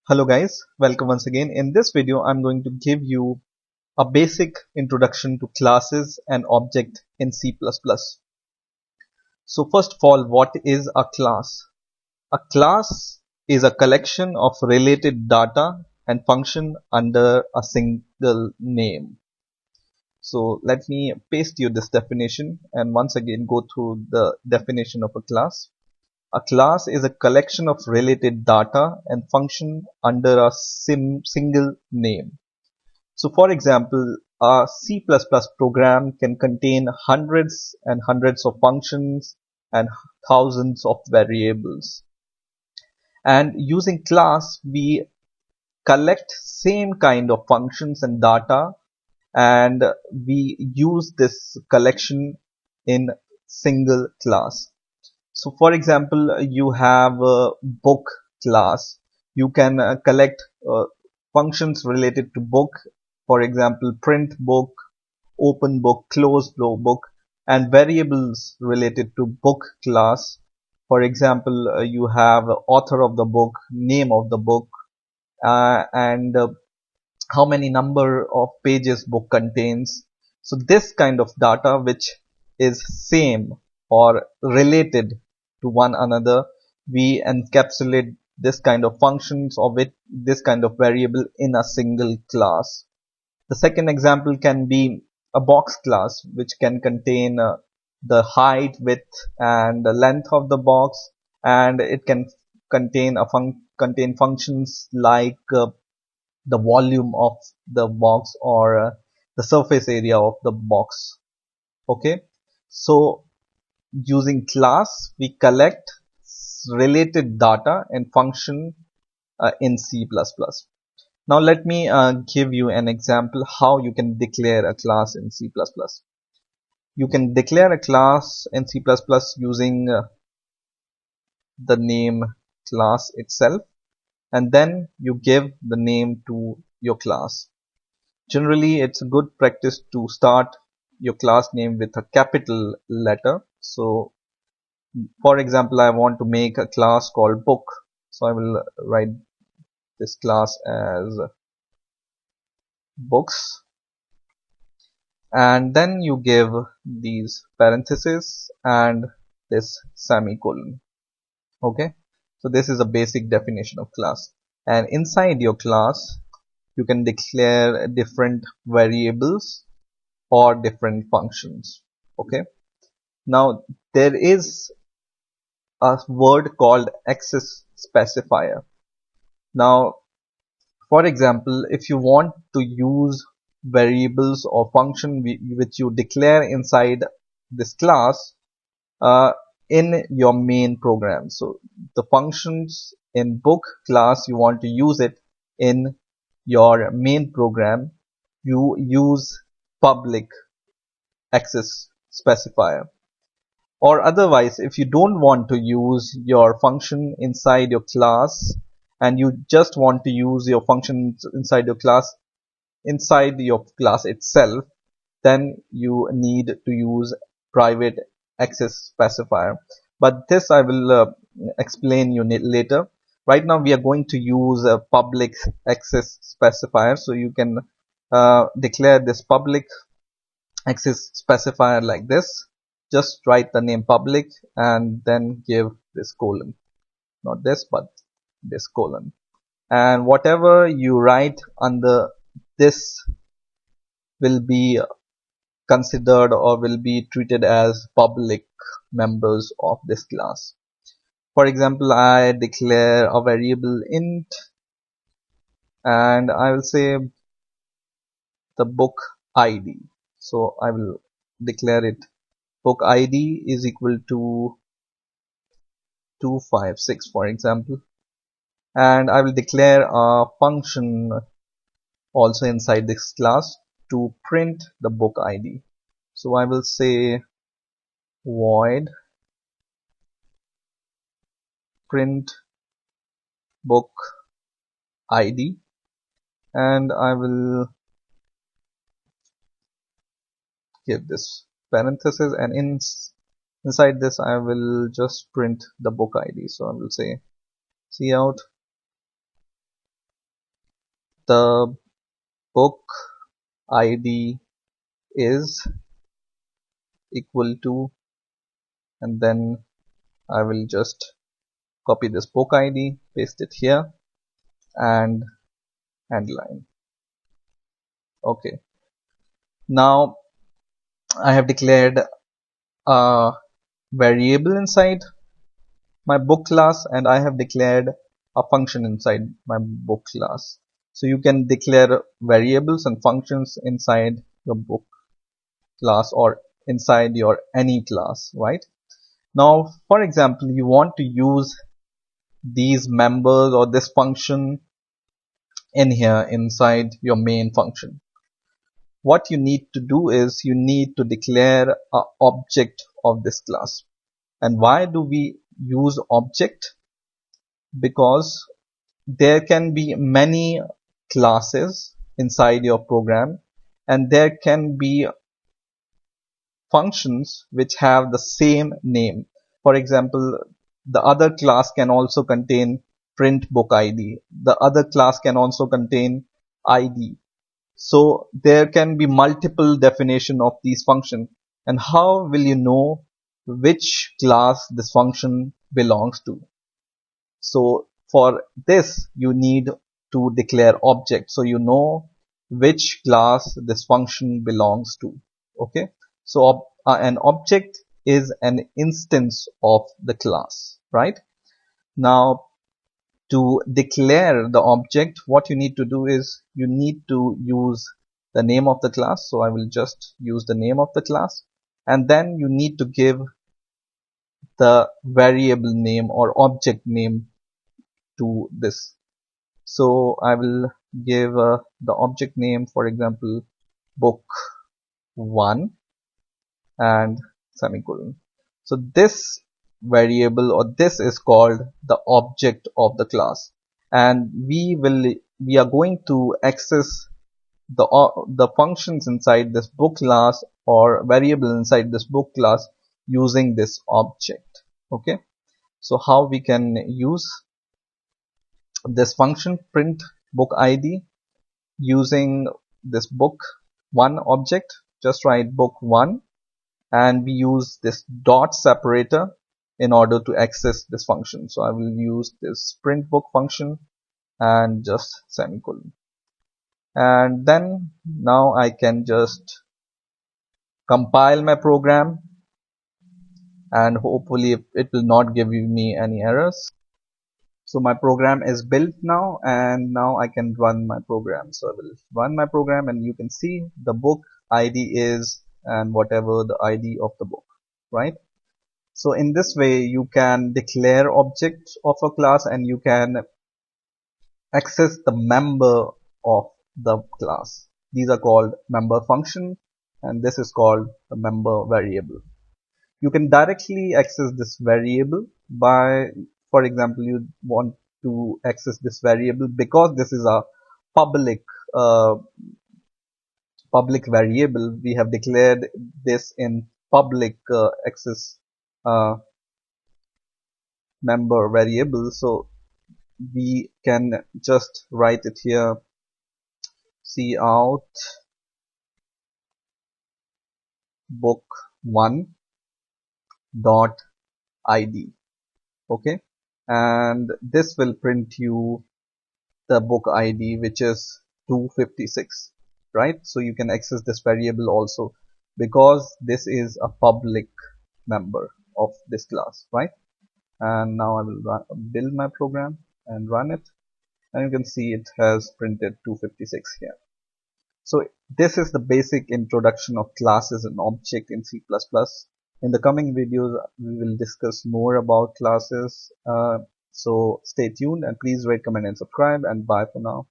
Hello guys, welcome once again. In this video, I'm going to give you a basic introduction to classes and object in C++. So first of all, what is a class? A class is a collection of related data and function under a single name. So let me paste you this definition and once again go through the definition of a class. A class is a collection of related data and function under a single name. So for example, a C++ program can contain hundreds and hundreds of functions and thousands of variables. And using class, we collect same kind of functions and data and we use this collection in single class. So for example, you have a book class. You can collect functions related to book. For example, print book, open book, close book, and variables related to book class. For example, you have author of the book, name of the book, and how many number of pages book contains. So this kind of data which is same or related to one another, we encapsulate this kind of functions or with this kind of variable in a single class. The second example can be a box class which can contain the height, width and the length of the box, and it can contain functions like the volume of the box or the surface area of the box. Okay, so using class we collect related data and function in C++. Now let me give you an example how you can declare a class in C++. You can declare a class in C++ using the name class itself, and then you give the name to your class. Generally, it's a good practice to start your class name with a capital letter. So, for example, I want to make a class called book. So I will write this class as books. And then you give these parentheses and this semicolon. Okay. So this is a basic definition of class. And inside your class, you can declare different variables or different functions. Okay, now there is a word called access specifier. Now for example, if you want to use variables or function which you declare inside this class in your main program, so the functions in book class you want to use it in your main program, you use public access specifier. Or otherwise, if you don't want to use your function inside your class and you just want to use your function inside your class itself, then you need to use private access specifier. But this I will explain you later. Right now we are going to use a public access specifier, so you can declare this public access specifier like this. Just write the name public and then give this colon, not this but this colon, and whatever you write under this will be considered or will be treated as public members of this class. For example, I declare a variable int and I will say the book ID. So I will declare it book ID is equal to 256 for example, and I will declare a function also inside this class to print the book ID. So I will say void print book ID, and I will give this parenthesis, and inside this I will just print the book ID. So I will say cout the book ID is equal to, and then I will just copy this book ID, paste it here, and handline. Okay, now I have declared a variable inside my book class, and I have declared a function inside my book class. So you can declare variables and functions inside your book class or inside your any class, right? Now, for example, you want to use these members or this function in here inside your main function. What you need to do is you need to declare an object of this class. And why do we use object? Because there can be many classes inside your program, and there can be functions which have the same name. For example, the other class can also contain print book ID. The other class can also contain ID. So there can be multiple definition of these functions. And how will you know which class this function belongs to? So for this, you need to declare object. So you know which class this function belongs to. Okay. So an object is an instance of the class, right? Now, to declare the object, what you need to do is you need to use the name of the class. So I will just use the name of the class, and then you need to give the variable name or object name to this. So I will give the object name, for example, book 1 and semicolon. So this variable or this is called the object of the class, and we are going to access the functions inside this book class or variable inside this book class using this object. Okay, so how we can use this function print book ID using this book 1 object. Just write book 1, and we use this dot separator in order to access this function. So I will use this print book function and just semicolon, and then now I can just compile my program, and hopefully it will not give me any errors. So my program is built now, and now I can run my program. So I will run my program, and you can see the book ID is and whatever the ID of the book, right? So in this way you can declare objects of a class, and you can access the member of the class. These are called member function, and this is called the member variable. You can directly access this variable by, for example, you want to access this variable because this is a public uh, public variable. We have declared this in public access uh, member variable. So we can just write it here, cout book 1 dot id. Okay, and this will print you the book ID, which is 256, right? So you can access this variable also because this is a public member of this class, right? And now I will build my program and run it, and you can see it has printed 256 here. So this is the basic introduction of classes and object in C++. In the coming videos, we will discuss more about classes. So stay tuned, and please rate, comment, and subscribe, and bye for now.